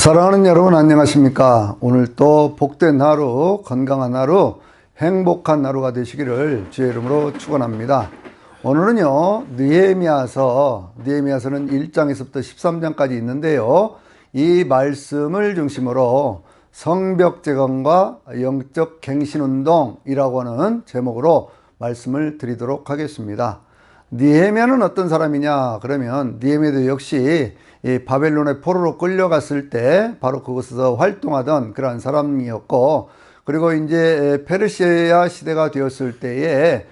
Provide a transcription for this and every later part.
사랑하는 여러분 안녕하십니까? 오늘 또 복된 하루, 건강한 하루, 행복한 하루가 되시기를 주의 이름으로 축원합니다. 오늘은요 느헤미야서는 1장에서부터 13장까지 있는데요, 이 말씀을 중심으로 성벽 재건과 영적 갱신운동이라고 하는 제목으로 말씀을 드리도록 하겠습니다. 느헤미야는 어떤 사람이냐 그러면, 느헤미야도 역시 이 바벨론의 포로로 끌려갔을 때 바로 그곳에서 활동하던 그러한 사람이었고, 그리고 이제 페르시아 시대가 되었을 때에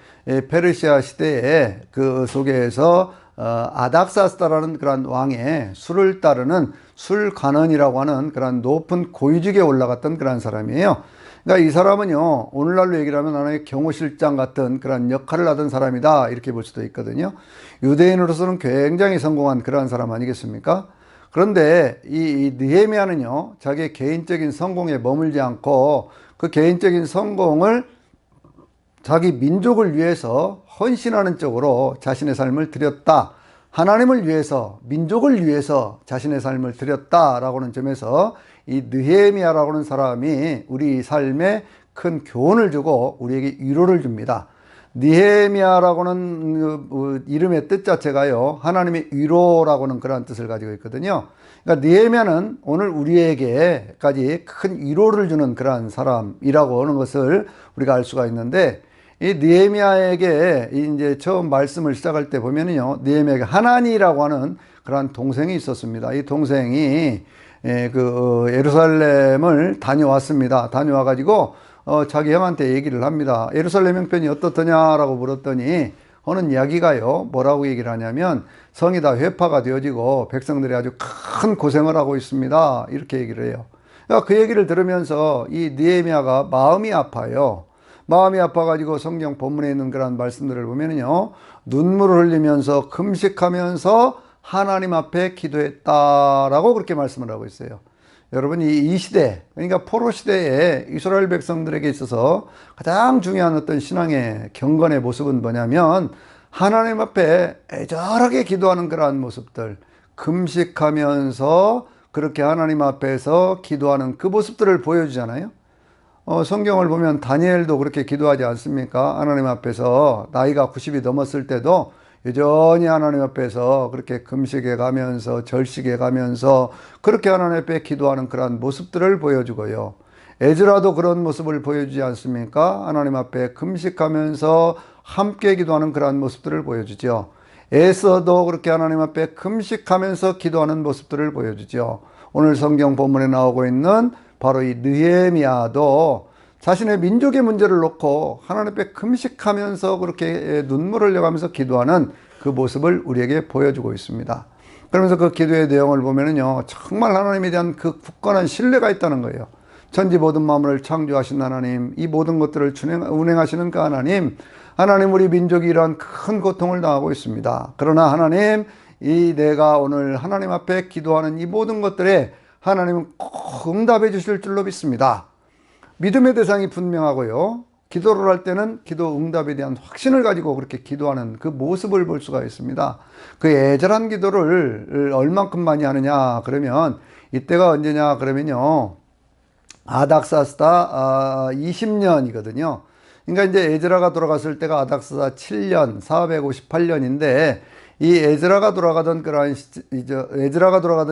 페르시아 시대에 그 속에서 아닥사스다라는 그런 왕의 술을 따르는 술관원이라고 하는 그런 높은 고위직에 올라갔던 그런 사람이에요. 그러니까 이 사람은요, 오늘날로 얘기를 하면 하나의 경호실장 같은 그런 역할을 하던 사람이다, 이렇게 볼 수도 있거든요. 유대인으로서는 굉장히 성공한 그러한 사람 아니겠습니까? 그런데 이 느헤미야는요, 자기의 개인적인 성공에 머물지 않고 그 개인적인 성공을 자기 민족을 위해서 헌신하는 쪽으로 자신의 삶을 드렸다. 하나님을 위해서, 민족을 위해서 자신의 삶을 드렸다라고 하는 점에서 이 느헤미야라고 하는 사람이 우리 삶에 큰 교훈을 주고 우리에게 위로를 줍니다. 느헤미야라고 하는 이름의 뜻 자체가요, 하나님의 위로라고 하는 그런 뜻을 가지고 있거든요. 그러니까 느헤미야는 오늘 우리에게까지 큰 위로를 주는 그러한 사람이라고 하는 것을 우리가 알 수가 있는데, 이 느헤미야에게 이제 처음 말씀을 시작할 때 보면은요, 느헤미야에게 하나니라고 하는 그러한 동생이 있었습니다. 이 동생이 예루살렘을 다녀왔습니다. 다녀와가지고 자기 형한테 얘기를 합니다. 예루살렘 형편이 어떻더냐라고 물었더니 하는 이야기가요, 뭐라고 얘기를 하냐면 성이 다 회파가 되어지고 백성들이 아주 큰 고생을 하고 있습니다, 이렇게 얘기를 해요. 그러니까 그 얘기를 들으면서 이 느헤미야가 마음이 아파요. 마음이 아파가지고 성경 본문에 있는 그런 말씀들을 보면은요, 눈물을 흘리면서 금식하면서 하나님 앞에 기도했다라고 그렇게 말씀을 하고 있어요. 여러분, 이 시대, 그러니까 포로 시대에 이스라엘 백성들에게 있어서 가장 중요한 어떤 신앙의 경건의 모습은 뭐냐면, 하나님 앞에 애절하게 기도하는 그러한 모습들, 금식하면서 그렇게 하나님 앞에서 기도하는 그 모습들을 보여주잖아요. 성경을 보면 다니엘도 그렇게 기도하지 않습니까? 하나님 앞에서 나이가 90이 넘었을 때도 여전히 하나님 앞에서 그렇게 금식해 가면서 절식해 가면서 그렇게 하나님 앞에 기도하는 그런 모습들을 보여주고요. 에스라도 그런 모습을 보여주지 않습니까? 하나님 앞에 금식하면서 함께 기도하는 그런 모습들을 보여주죠. 에서도 그렇게 하나님 앞에 금식하면서 기도하는 모습들을 보여주죠. 오늘 성경 본문에 나오고 있는 바로 이 느헤미야도 자신의 민족의 문제를 놓고 하나님 앞에 금식하면서 그렇게 눈물을 흘려가면서 기도하는 그 모습을 우리에게 보여주고 있습니다. 그러면서 그 기도의 내용을 보면은요, 정말 하나님에 대한 그 굳건한 신뢰가 있다는 거예요. 천지 모든 만물을 창조하신 하나님, 이 모든 것들을 운행하시는 그 하나님, 하나님, 우리 민족이 이러한 큰 고통을 당하고 있습니다. 그러나 하나님, 이 내가 오늘 하나님 앞에 기도하는 이 모든 것들에 하나님은 꼭 응답해 주실 줄로 믿습니다. 믿음의 대상이 분명하고요, 기도를 할 때는 기도 응답에 대한 확신을 가지고 그렇게 기도하는 그 모습을 볼 수가 있습니다. 그 애절한 기도를 얼만큼 많이 하느냐 그러면, 이때가 언제냐 그러면요, 아닥사스다 20년이거든요. 그러니까 이제 에즈라가 돌아갔을 때가 아닥사스다 7년 458년인데, 이 에즈라가 돌아가던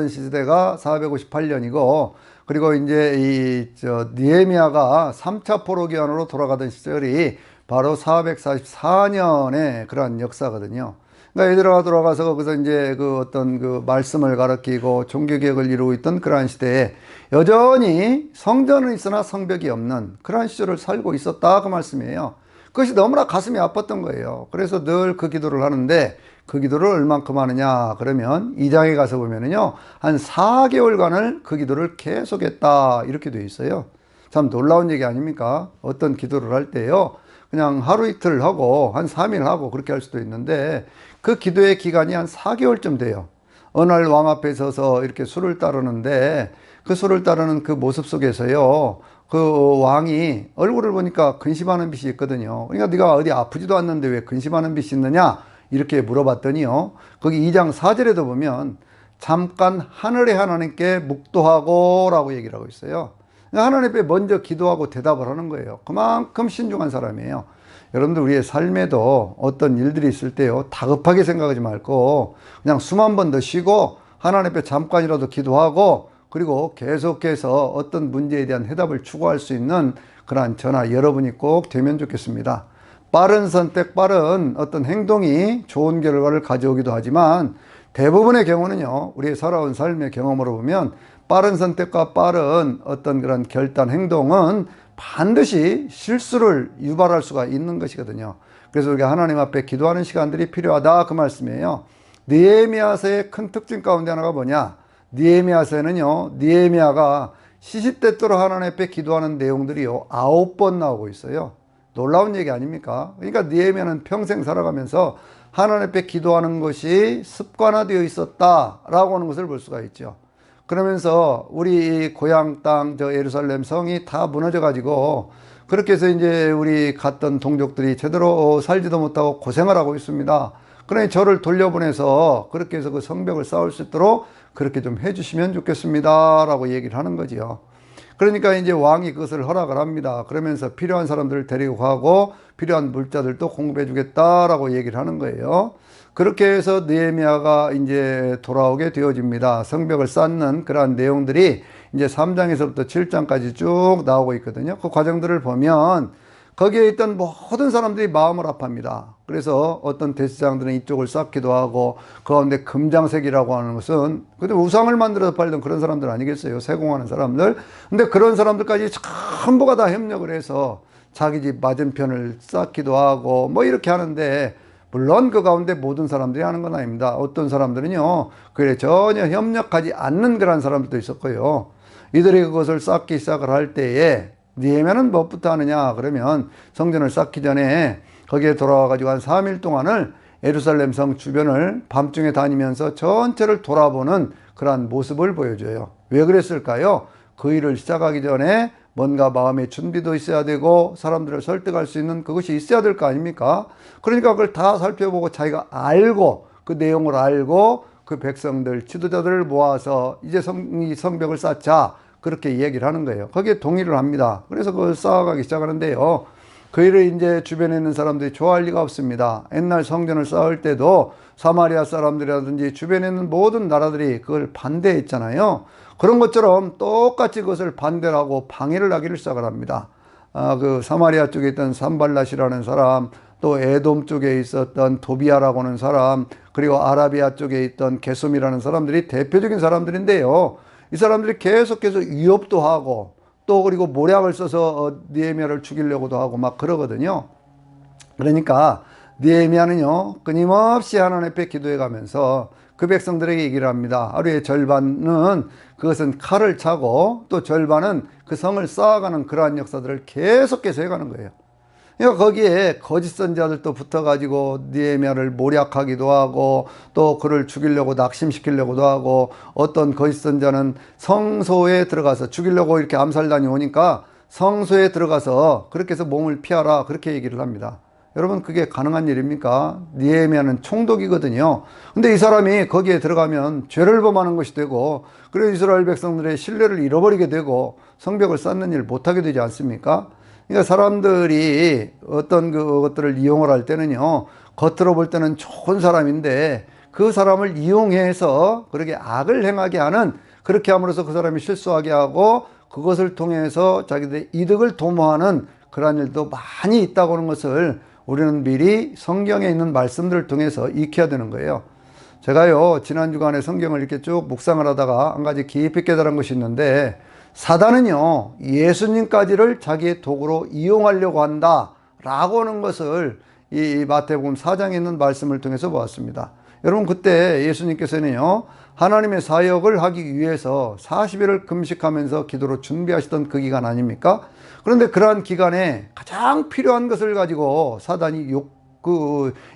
시대가 458년이고, 그리고 이제 느헤미야가 3차 포로 기환으로 돌아가던 시절이 바로 444년의 그러한 역사거든요. 그러니까 에즈라가 돌아가서 거기서 이제 그 어떤 그 말씀을 가르치고 종교개혁을 이루고 있던 그러한 시대에 여전히 성전은 있으나 성벽이 없는 그러한 시절을 살고 있었다, 그 말씀이에요. 그것이 너무나 가슴이 아팠던 거예요. 그래서 늘 그 기도를 하는데, 그 기도를 얼만큼 하느냐 그러면 2장에 가서 보면은요, 한 4개월간을 그 기도를 계속했다, 이렇게 되어 있어요. 참 놀라운 얘기 아닙니까? 어떤 기도를 할 때요, 그냥 하루 이틀 하고 한 3일 하고 그렇게 할 수도 있는데, 그 기도의 기간이 한 4개월쯤 돼요. 어느 날 왕 앞에 서서 이렇게 술을 따르는데, 그 술을 따르는 그 모습 속에서요, 그 왕이 얼굴을 보니까 근심하는 빛이 있거든요. 그러니까 네가 어디 아프지도 않는데 왜 근심하는 빛이 있느냐, 이렇게 물어봤더니요, 거기 2장 4절에도 보면 잠깐 하늘의 하나님께 묵도하고 라고 얘기를 하고 있어요. 하나님 앞에 먼저 기도하고 대답을 하는 거예요. 그만큼 신중한 사람이에요. 여러분들 우리의 삶에도 어떤 일들이 있을 때요, 다급하게 생각하지 말고 그냥 숨 한 번 더 쉬고 하나님 앞에 잠깐이라도 기도하고 그리고 계속해서 어떤 문제에 대한 해답을 추구할 수 있는 그러한 저나 여러분이 꼭 되면 좋겠습니다. 빠른 선택, 빠른 어떤 행동이 좋은 결과를 가져오기도 하지만 대부분의 경우는요, 우리의 살아온 삶의 경험으로 보면 빠른 선택과 빠른 어떤 그런 결단, 행동은 반드시 실수를 유발할 수가 있는 것이거든요. 그래서 우리가 하나님 앞에 기도하는 시간들이 필요하다 그 말씀이에요. 느헤미야서의 큰 특징 가운데 하나가 뭐냐? 느헤미야서에는요, 느헤미야가 시시때때로 하나님 앞에 기도하는 내용들이요 9번 나오고 있어요. 놀라운 얘기 아닙니까? 그러니까 느헤미야는 평생 살아가면서 하나님 앞에 기도하는 것이 습관화되어 있었다라고 하는 것을 볼 수가 있죠. 그러면서 우리 고향 땅 저 예루살렘 성이 다 무너져 가지고 그렇게 해서 이제 우리 갔던 동족들이 제대로 살지도 못하고 고생을 하고 있습니다. 그러니 저를 돌려보내서 그렇게 해서 그 성벽을 쌓을 수 있도록 그렇게 좀 해주시면 좋겠습니다 라고 얘기를 하는 거지요. 그러니까 이제 왕이 그것을 허락을 합니다. 그러면서 필요한 사람들을 데리고 가고 필요한 물자들도 공급해 주겠다라고 얘기를 하는 거예요. 그렇게 해서 느헤미야가 이제 돌아오게 되어집니다. 성벽을 쌓는 그러한 내용들이 이제 3장에서부터 7장까지 쭉 나오고 있거든요. 그 과정들을 보면 거기에 있던 모든 사람들이 마음을 아파합니다. 그래서 어떤 대제사장들은 이쪽을 쌓기도 하고 그 가운데 금장색이라고 하는 것은 근데 우상을 만들어서 팔던 그런 사람들 아니겠어요? 세공하는 사람들. 근데 그런 사람들까지 전부가 다 협력을 해서 자기 집 맞은편을 쌓기도 하고 뭐 이렇게 하는데 물론 그 가운데 모든 사람들이 하는 건 아닙니다. 어떤 사람들은요, 그래 전혀 협력하지 않는 그런 사람들도 있었고요. 이들이 그것을 쌓기 시작을 할 때에 느헤미야는 무엇부터 하느냐 그러면 성전을 쌓기 전에 거기에 돌아와 가지고 한 3일 동안을 예루살렘 성 주변을 밤중에 다니면서 전체를 돌아보는 그러한 모습을 보여줘요. 왜 그랬을까요? 그 일을 시작하기 전에 뭔가 마음의 준비도 있어야 되고 사람들을 설득할 수 있는 그것이 있어야 될 거 아닙니까? 그러니까 그걸 다 살펴보고 자기가 알고 그 내용을 알고 그 백성들 지도자들을 모아서 이제 성벽을 쌓자 그렇게 얘기를 하는 거예요. 거기에 동의를 합니다. 그래서 그걸 쌓아가기 시작하는데요. 그 일을 이제 주변에 있는 사람들이 좋아할 리가 없습니다. 옛날 성전을 쌓을 때도 사마리아 사람들이라든지 주변에 있는 모든 나라들이 그걸 반대했잖아요. 그런 것처럼 똑같이 그것을 반대를 하고 방해를 하기를 시작을 합니다. 그 사마리아 쪽에 있던 산발랏이라는 사람, 또 에돔 쪽에 있었던 도비아라고 하는 사람, 그리고 아라비아 쪽에 있던 게솜이라는 사람들이 대표적인 사람들인데요. 이 사람들이 계속해서 위협도 하고 또 그리고 모략을 써서 느헤미야를 죽이려고도 하고 막 그러거든요. 그러니까 느헤미야는요 끊임없이 하나님 앞에 기도해 가면서 그 백성들에게 얘기를 합니다. 하루의 절반은 그것은 칼을 차고 또 절반은 그 성을 쌓아가는 그러한 역사들을 계속해서 해가는 거예요. 그러니까 거기에 거짓 선지자들도 붙어가지고 느헤미야를 모략하기도 하고 또 그를 죽이려고 낙심시키려고도 하고 어떤 거짓 선지자는 성소에 들어가서 죽이려고 이렇게 암살단이 오니까 성소에 들어가서 그렇게 해서 몸을 피하라 그렇게 얘기를 합니다. 여러분 그게 가능한 일입니까? 느헤미야는 총독이거든요. 근데 이 사람이 거기에 들어가면 죄를 범하는 것이 되고 그래서 이스라엘 백성들의 신뢰를 잃어버리게 되고 성벽을 쌓는 일을 못하게 되지 않습니까? 그러니까 사람들이 어떤 그것들을 이용을 할 때는요, 겉으로 볼 때는 좋은 사람인데 그 사람을 이용해서 그렇게 악을 행하게 하는 그렇게 함으로써 그 사람이 실수하게 하고 그것을 통해서 자기들의 이득을 도모하는 그러한 일도 많이 있다고 하는 것을 우리는 미리 성경에 있는 말씀들을 통해서 익혀야 되는 거예요. 제가요, 지난 주간에 성경을 이렇게 쭉 묵상을 하다가 한 가지 깊이 깨달은 것이 있는데 사단은요 예수님까지를 자기의 도구로 이용하려고 한다 라고 하는 것을 이 마태복음 4장에 있는 말씀을 통해서 보았습니다. 여러분 그때 예수님께서는요 하나님의 사역을 하기 위해서 40일을 금식하면서 기도로 준비하시던 그 기간 아닙니까? 그런데 그러한 기간에 가장 필요한 것을 가지고 사단이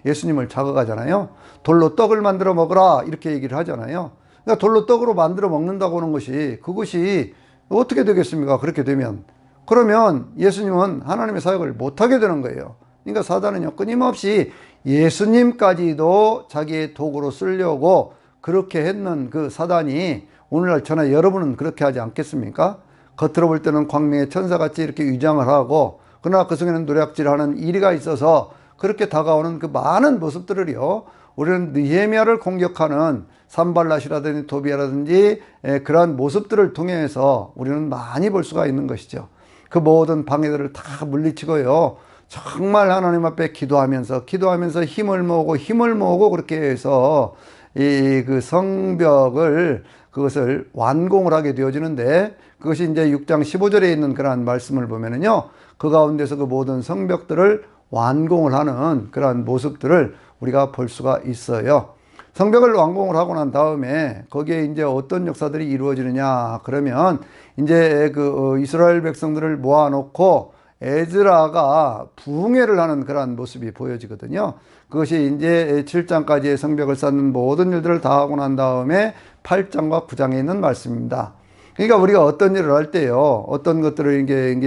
예수님을 자극하잖아요. 돌로 떡을 만들어 먹으라 이렇게 얘기를 하잖아요. 그러니까 돌로 떡으로 만들어 먹는다고 하는 것이 그것이 어떻게 되겠습니까? 그렇게 되면. 그러면 예수님은 하나님의 사역을 못하게 되는 거예요. 그러니까 사단은요, 끊임없이 예수님까지도 자기의 도구로 쓰려고 그렇게 했는 그 사단이 오늘날 저나 여러분은 그렇게 하지 않겠습니까? 겉으로 볼 때는 광명의 천사같이 이렇게 위장을 하고, 그러나 그 속에는 노략질하는 이리가 있어서 그렇게 다가오는 그 많은 모습들을요, 우리는 느헤미야를 공격하는 산발랏이라든지 도비아라든지 그러한 모습들을 통해서 우리는 많이 볼 수가 있는 것이죠. 그 모든 방해들을 다 물리치고요, 정말 하나님 앞에 기도하면서 힘을 모으고 그렇게 해서 이 그 성벽을, 그것을 완공을 하게 되어지는데, 그것이 이제 6장 15절에 있는 그러한 말씀을 보면은요, 그 가운데서 그 모든 성벽들을 완공을 하는 그러한 모습들을 우리가 볼 수가 있어요. 성벽을 완공을 하고 난 다음에 거기에 이제 어떤 역사들이 이루어지느냐 그러면, 이제 그 이스라엘 백성들을 모아놓고 에즈라가 부흥회를 하는 그러한 모습이 보여지거든요. 그것이 이제 7장까지의 성벽을 쌓는 모든 일들을 다 하고 난 다음에 8장과 9장에 있는 말씀입니다. 그러니까 우리가 어떤 일을 할 때요, 어떤 것들을 이게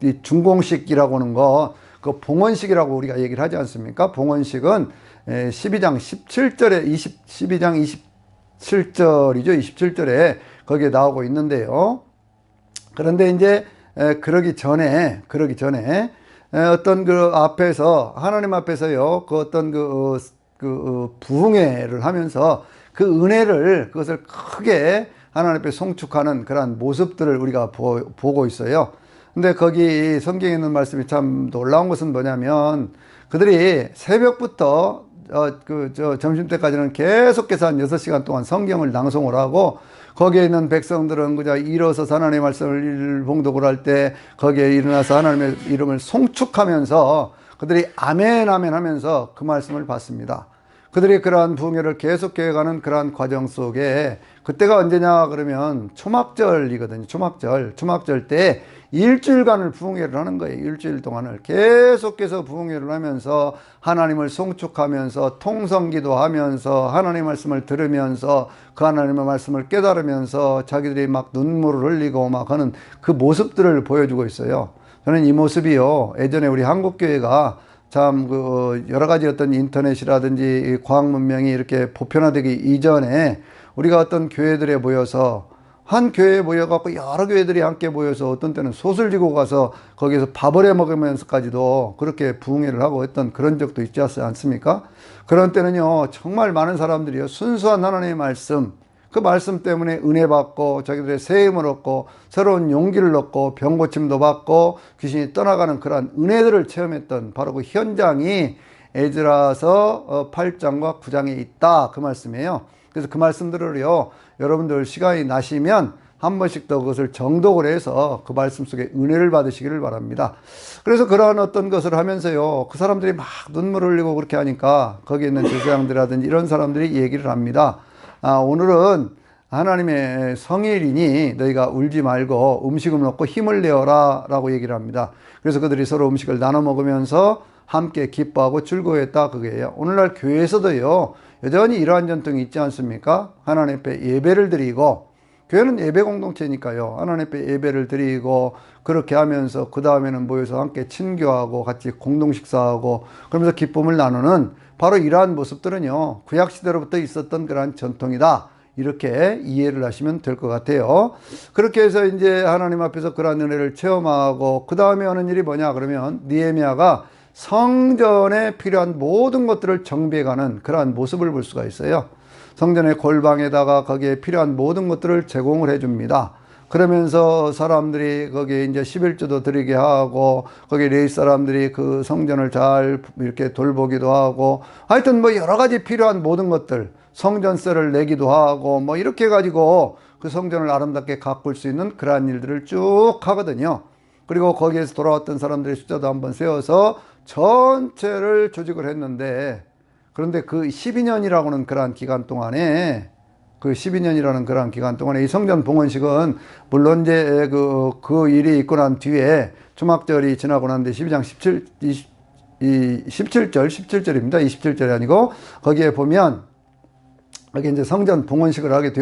이 중공식이라고 하는 거, 그 봉헌식이라고 우리가 얘기를 하지 않습니까? 봉헌식은 12장 17절에 12장 27절이죠. 27절에 거기에 나오고 있는데요. 그런데 이제 그러기 전에 어떤 그 앞에서, 하나님 앞에서요, 그 어떤 부흥회를 하면서 그 은혜를, 그것을 크게 하나님 앞에 송축하는 그러한 모습들을 우리가 보고 있어요. 근데 거기 성경에 있는 말씀이 참 놀라운 것은 뭐냐면, 그들이 새벽부터 점심때까지는 계속해서 한 6시간 동안 성경을 낭송을 하고, 거기에 있는 백성들은 그저 일어서서 하나님의 말씀을 봉독을 할 때 거기에 일어나서 하나님의 이름을 송축하면서 그들이 아멘 아멘 하면서 그 말씀을 받습니다. 그들이 그러한 부흥회를 계속해가는 그러한 과정 속에, 그때가 언제냐 그러면 초막절이거든요. 초막절 때 일주일간을 부흥회를 하는 거예요. 일주일 동안을 계속해서 부흥회를 하면서 하나님을 송축하면서 통성기도 하면서 하나님의 말씀을 들으면서 그 하나님의 말씀을 깨달으면서 자기들이 막 눈물을 흘리고 막 하는 그 모습들을 보여주고 있어요. 저는 이 모습이요, 예전에 우리 한국교회가 참 여러 가지 어떤 인터넷이라든지 과학 문명이 이렇게 보편화되기 이전에 우리가 어떤 교회들에 모여서, 한 교회에 모여갖고 여러 교회들이 함께 모여서 어떤 때는 솥을 지고 가서 거기에서 밥을 해 먹으면서까지도 그렇게 부흥회를 하고 했던 그런 적도 있지 않습니까? 그런 때는요, 정말 많은 사람들이요, 순수한 하나님의 말씀, 그 말씀 때문에 은혜 받고 자기들의 새 힘을 얻고 새로운 용기를 얻고 병고침도 받고 귀신이 떠나가는 그러한 은혜들을 체험했던 바로 그 현장이 에즈라서 8장과 9장에 있다, 그 말씀이에요. 그래서 그 말씀들을요, 여러분들 시간이 나시면 한 번씩 더 그것을 정독을 해서 그 말씀 속에 은혜를 받으시기를 바랍니다. 그래서 그러한 어떤 것을 하면서요, 그 사람들이 막 눈물을 흘리고 그렇게 하니까 거기에 있는 제사장들이라든지 이런 사람들이 얘기를 합니다. 오늘은 하나님의 성일이니 너희가 울지 말고 음식을 먹고 힘을 내어라 라고 얘기를 합니다. 그래서 그들이 서로 음식을 나눠 먹으면서 함께 기뻐하고 즐거워했다, 그게요. 오늘날 교회에서도요, 여전히 이러한 전통이 있지 않습니까? 하나님 앞에 예배를 드리고, 교회는 예배 공동체니까요, 하나님 앞에 예배를 드리고 그렇게 하면서 그 다음에는 모여서 함께 친교하고 같이 공동 식사하고 그러면서 기쁨을 나누는 바로 이러한 모습들은요, 구약시대로부터 있었던 그러한 전통이다, 이렇게 이해를 하시면 될 것 같아요. 그렇게 해서 이제 하나님 앞에서 그러한 은혜를 체험하고 그 다음에 하는 일이 뭐냐 그러면, 느헤미야가 성전에 필요한 모든 것들을 정비해가는 그러한 모습을 볼 수가 있어요. 성전의 골방에다가 거기에 필요한 모든 것들을 제공을 해줍니다. 그러면서 사람들이 거기에 이제 11조도 드리게 하고, 거기 레위 사람들이 그 성전을 잘 이렇게 돌보기도 하고, 하여튼 뭐 여러 가지 필요한 모든 것들, 성전세를 내기도 하고, 뭐 이렇게 해가지고 그 성전을 아름답게 가꿀 수 있는 그러한 일들을 쭉 하거든요. 그리고 거기에서 돌아왔던 사람들의 숫자도 한번 세워서 전체를 조직을 했는데, 그런데 그 12년이라고 하는 그러한 기간 동안에, 이 성전 봉헌식은 물론 이제 그 일이 있고 난 뒤에 초막절이 지나고 난 뒤에 12장 17절입니다. 27절이 아니고, 거기에 보면 여기 이제 성전 봉헌식을 하게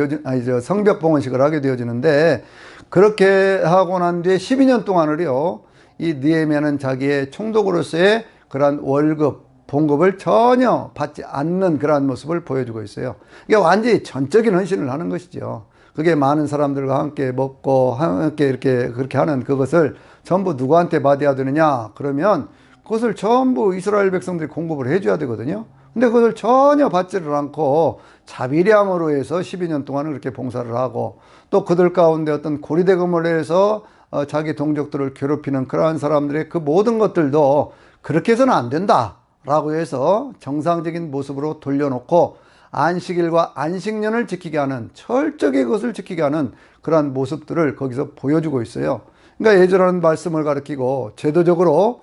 성벽 봉헌식을 하게 되어지는데, 그렇게 하고 난 뒤에 12년 동안을요, 이 느헤미야는 자기의 총독으로서의 그러한 월급, 봉급을 전혀 받지 않는 그러한 모습을 보여주고 있어요. 이게 완전히 전적인 헌신을 하는 것이죠. 그게 많은 사람들과 함께 먹고 함께 이렇게 그렇게 하는 그것을 전부 누구한테 받아야 되느냐? 그러면 그것을 전부 이스라엘 백성들이 공급을 해줘야 되거든요. 근데 그것을 전혀 받지를 않고 자비량으로 해서 12년 동안 그렇게 봉사를 하고, 또 그들 가운데 어떤 고리대금을 해서 자기 동족들을 괴롭히는 그러한 사람들의 그 모든 것들도 그렇게 해서는 안 된다 라고 해서 정상적인 모습으로 돌려놓고 안식일과 안식년을 지키게 하는, 철저하게 그것을 지키게 하는 그러한 모습들을 거기서 보여주고 있어요. 그러니까 예절하는 말씀을 가리키고 제도적으로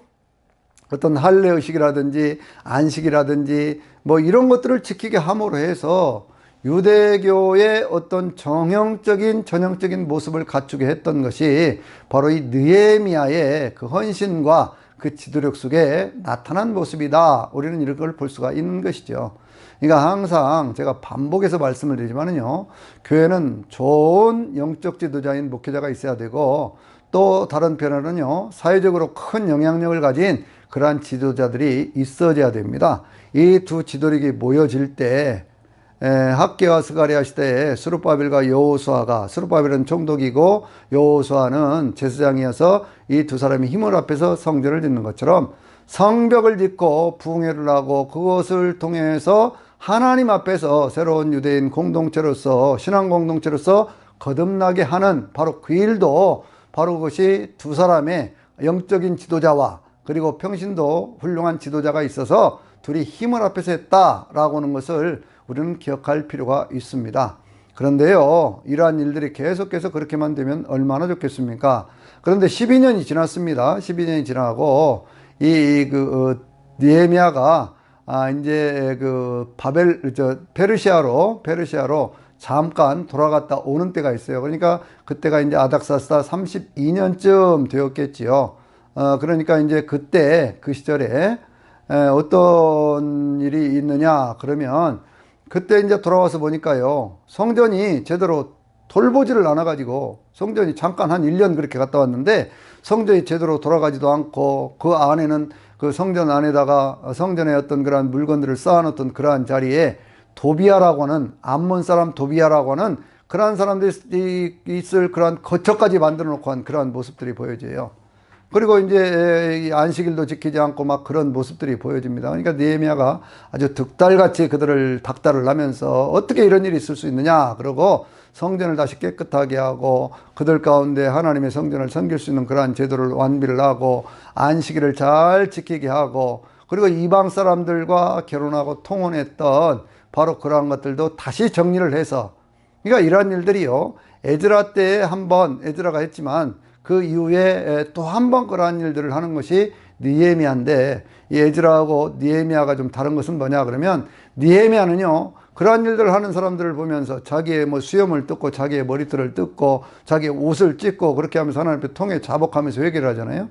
어떤 할례의식이라든지 안식이라든지 뭐 이런 것들을 지키게 함으로 해서 유대교의 어떤 정형적인 전형적인 모습을 갖추게 했던 것이 바로 이 느헤미야의 그 헌신과 그 지도력 속에 나타난 모습이다. 우리는 이런 걸 볼 수가 있는 것이죠. 그러니까 항상 제가 반복해서 말씀을 드리지만은요, 교회는 좋은 영적 지도자인 목회자가 있어야 되고, 또 다른 편으로는요, 사회적으로 큰 영향력을 가진 그러한 지도자들이 있어야 됩니다. 이 두 지도력이 모여질 때 학개와 스가랴 시대에 스룹바벨과 여호수아가, 스룹바벨은 총독이고 여호수아는 제사장이어서 이 두 사람이 힘을 합해서 성전을 짓는 것처럼 성벽을 짓고 부흥회를 하고 그것을 통해서 하나님 앞에서 새로운 유대인 공동체로서, 신앙 공동체로서 거듭나게 하는 바로 그 일도 바로 그것이 두 사람의 영적인 지도자와 그리고 평신도 훌륭한 지도자가 있어서 둘이 힘을 합해서 했다라고 하는 것을 우리는 기억할 필요가 있습니다. 그런데요, 이러한 일들이 계속해서 그렇게만 되면 얼마나 좋겠습니까? 그런데 12년이 지났습니다. 12년이 지나고 느헤미야가 이제 페르시아로 잠깐 돌아갔다 오는 때가 있어요. 그러니까 그때가 이제 아닥사스다 32년쯤 되었겠지요. 그러니까 이제 그때 그 시절에 어떤 일이 있느냐 그러면, 그때 이제 돌아와서 보니까요, 성전이 제대로 돌보지를 않아가지고, 성전이 잠깐 한 1년 그렇게 갔다 왔는데 성전이 제대로 돌아가지도 않고, 그 안에는 그 성전 안에다가 성전에 어떤 그러한 물건들을 쌓아놓던 그러한 자리에 도비아라고 하는, 암몬 사람 도비아라고 하는 그러한 사람들이 있을 그러한 거처까지 만들어 놓고 한 그러한 모습들이 보여져요. 그리고 이제 안식일도 지키지 않고 막 그런 모습들이 보여집니다. 그러니까 느헤미야가 아주 득달같이 그들을 닥달을 하면서 어떻게 이런 일이 있을 수 있느냐, 그러고 성전을 다시 깨끗하게 하고 그들 가운데 하나님의 성전을 섬길 수 있는 그러한 제도를 완비를 하고 안식일을 잘 지키게 하고, 그리고 이방 사람들과 결혼하고 통혼했던 바로 그러한 것들도 다시 정리를 해서, 그러니까 이러한 일들이요, 에즈라 때에 한번 에즈라가 했지만 그 이후에 또 한 번 그러한 일들을 하는 것이 느헤미야인데, 이 에즈라하고 느헤미야가 좀 다른 것은 뭐냐 그러면, 느헤미야는요 그러한 일들을 하는 사람들을 보면서 자기의 뭐 수염을 뜯고 자기의 머리털을 뜯고 자기의 옷을 찢고 그렇게 하면서 하나님 앞에 통해 자복하면서 회개를 하잖아요.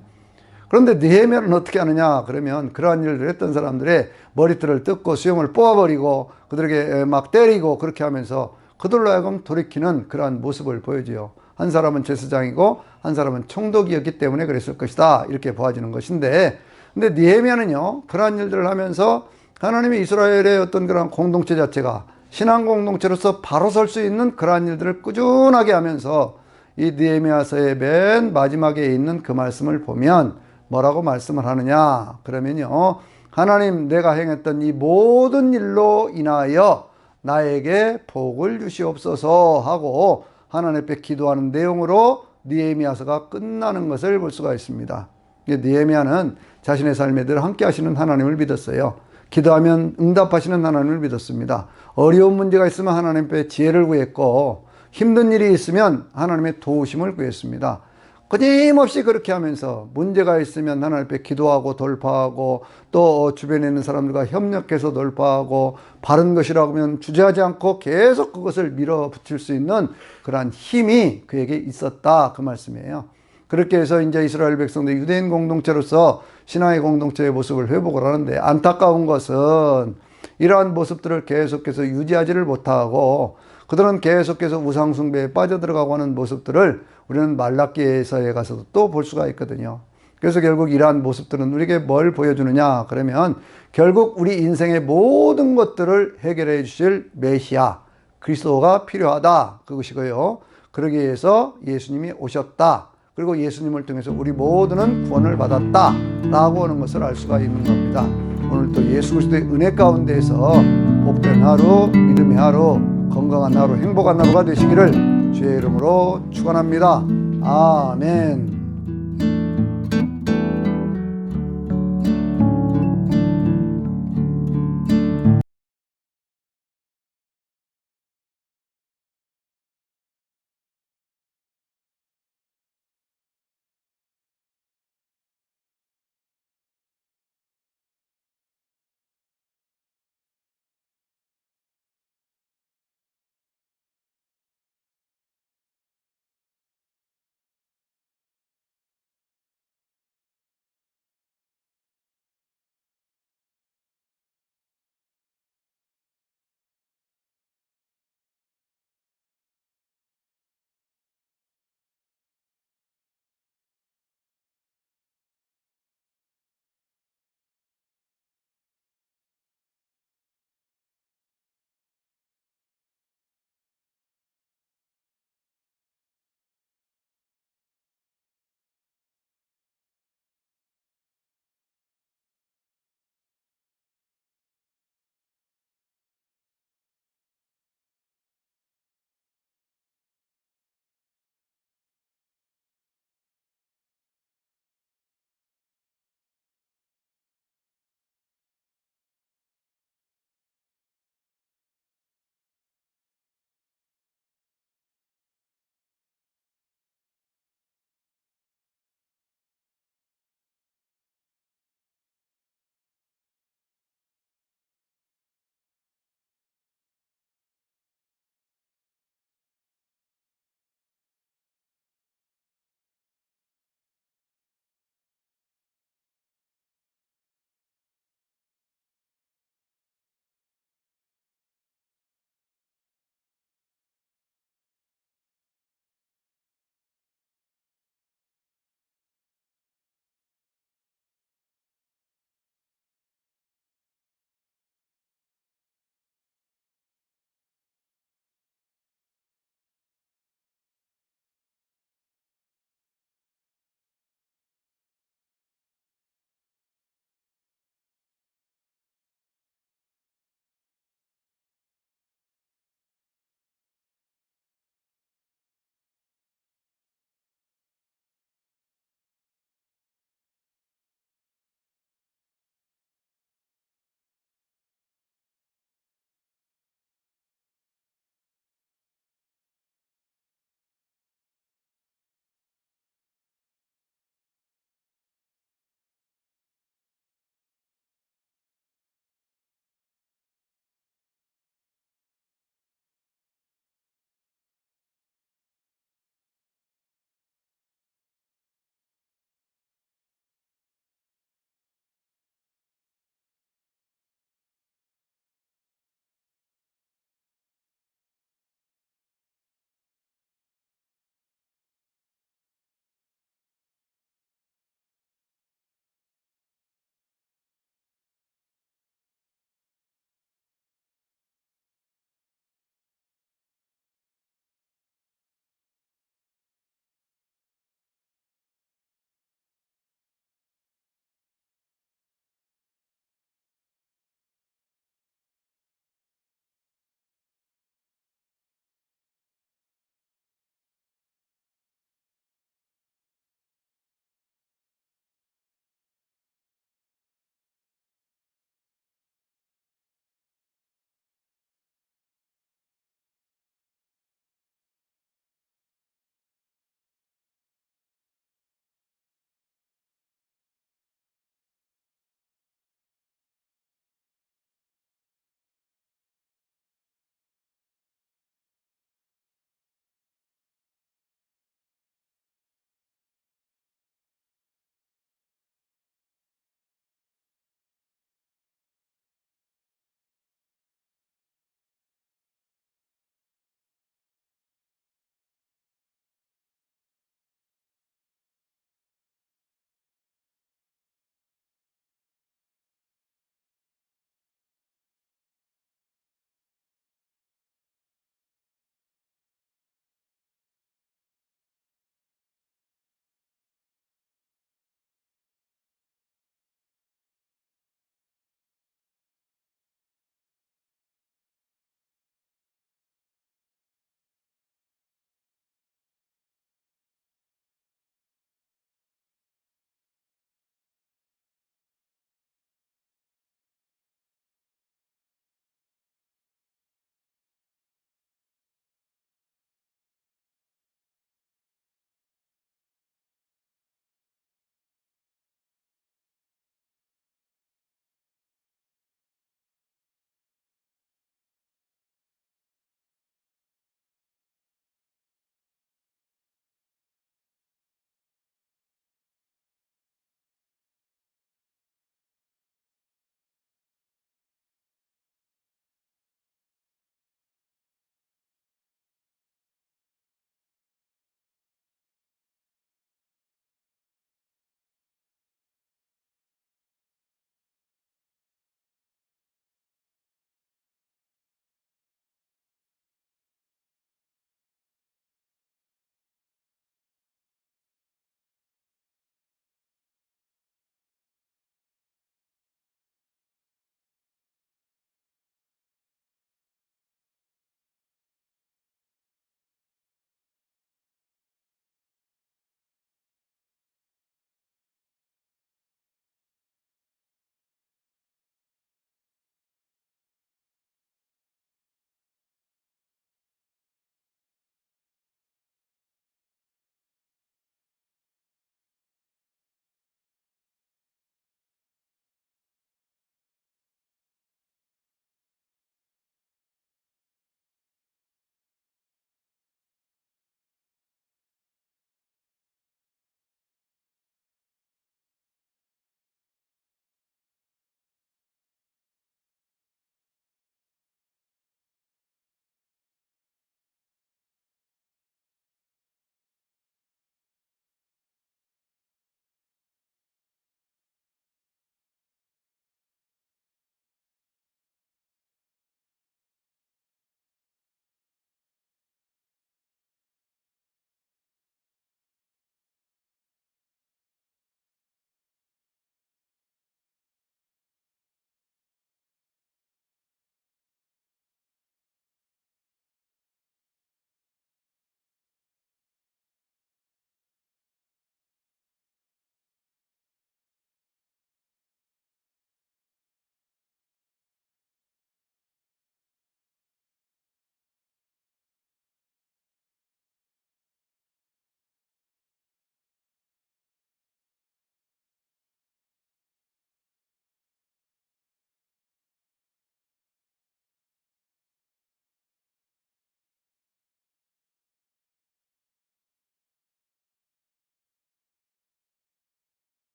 그런데 느헤미야는 어떻게 하느냐 그러면, 그러한 일을 했던 사람들의 머리털을 뜯고 수염을 뽑아버리고 그들에게 막 때리고 그렇게 하면서 그들로 하여금 돌이키는 그러한 모습을 보여줘요. 한 사람은 제사장이고 한 사람은 총독이었기 때문에 그랬을 것이다, 이렇게 보아지는 것인데, 근데 느헤미야는요 그러한 일들을 하면서 하나님의 이스라엘의 어떤 그런 공동체 자체가 신앙 공동체로서 바로 설 수 있는 그러한 일들을 꾸준하게 하면서, 이 느헤미야서의 맨 마지막에 있는 그 말씀을 보면 뭐라고 말씀을 하느냐 그러면요, 하나님 내가 행했던 이 모든 일로 인하여 나에게 복을 주시옵소서 하고 하나님 앞에 기도하는 내용으로 느헤미야서가 끝나는 것을 볼 수가 있습니다. 느헤미야는 자신의 삶에 늘 함께 하시는 하나님을 믿었어요. 기도하면 응답하시는 하나님을 믿었습니다. 어려운 문제가 있으면 하나님 앞에 지혜를 구했고, 힘든 일이 있으면 하나님의 도우심을 구했습니다. 끊임없이 그렇게 하면서 문제가 있으면 하나님 앞에 기도하고 돌파하고, 또 주변에 있는 사람들과 협력해서 돌파하고, 바른 것이라고 하면 주저하지 않고 계속 그것을 밀어붙일 수 있는 그러한 힘이 그에게 있었다, 그 말씀이에요. 그렇게 해서 이제 이스라엘 백성들 유대인 공동체로서 신앙의 공동체의 모습을 회복을 하는데, 안타까운 것은 이러한 모습들을 계속해서 유지하지를 못하고 그들은 계속해서 우상숭배에 빠져들어가고 하는 모습들을 우리는 말라기서에 가서도 또 볼 수가 있거든요. 그래서 결국 이러한 모습들은 우리에게 뭘 보여주느냐 그러면 결국 우리 인생의 모든 것들을 해결해 주실 메시아 그리스도가 필요하다 그것이고요. 그러기 위해서 예수님이 오셨다. 그리고 예수님을 통해서 우리 모두는 구원을 받았다 라고 하는 것을 알 수가 있는 겁니다. 오늘 또 예수 그리스도의 은혜 가운데에서 복된 하루, 믿음의 하루, 건강한 하루, 행복한 하루가 되시기를 주의 이름으로 축원합니다. 아멘.